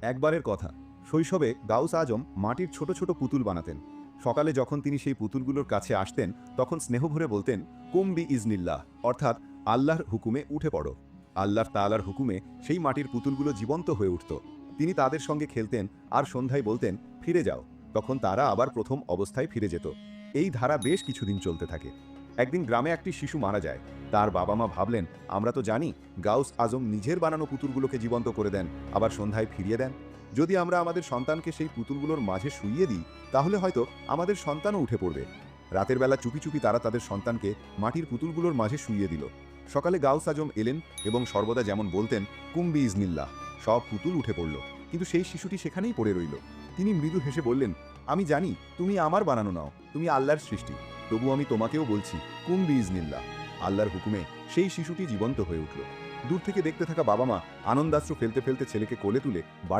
একবারের কথা, শৈশবে গাউস আজম মাটির ছোট ছোট পুতুল বানাতেন। সকালে যখন তিনি সেই পুতুলগুলোর কাছে আসতেন, তখন স্নেহভরে বলতেন, কুম বি ইজনিল্লাহ, অর্থাৎ আল্লাহর হুকুমে উঠে পড়ো। আল্লাহ তাআলার হুকুমে সেই মাটির পুতুলগুলো জীবন্ত হয়ে উঠত। তিনি তাদের সঙ্গে খেলতেন আর সন্ধ্যায় বলতেন, ফিরে যাও। তখন তারা আবার প্রথম অবস্থায় ফিরে যেত। এই ধারা বেশ কিছুদিন চলতে থাকে। একদিন গ্রামে একটি শিশু মারা যায়। তার বাবা মা ভাবলেন, আমরা তো জানি গাউস আজম নিজের বানানো পুতুলগুলোকে জীবন্ত করে দেন, আবার সন্ধ্যায় ফিরিয়ে দেন। যদি আমরা আমাদের সন্তানকে সেই পুতুলগুলোর মাঝে শুইয়ে দিই, তাহলে হয়তো আমাদের সন্তানও উঠে পড়বে। রাতের বেলা চুপি চুপি তারা তাদের সন্তানকে মাটির পুতুলগুলোর মাঝে শুইয়ে দিল। সকালে গাউস আজম এলেন এবং সর্বদা যেমন বলতেন, কুম্বি ইজনিল্লাহ, সব পুতুল উঠে পড়ল। কিন্তু সেই শিশুটি সেখানেই পড়ে রইল। তিনি মৃদু হেসে বললেন, আমি জানি তুমি আমার বানানো নাও, তুমি আল্লাহর সৃষ্টি। তবু আমি তোমাকেও বলছি, কুম্বি ইজনিল্লাহ। আল্লাহর হুকুমে সেই শিশুটি জীবন্ত হয়ে উঠল। দূর থেকে দেখতে থাকা বাবা মা আনন্দাশ্রু ফেলতে ফেলতে ছেলেকে কোলে তুলে বাড়ি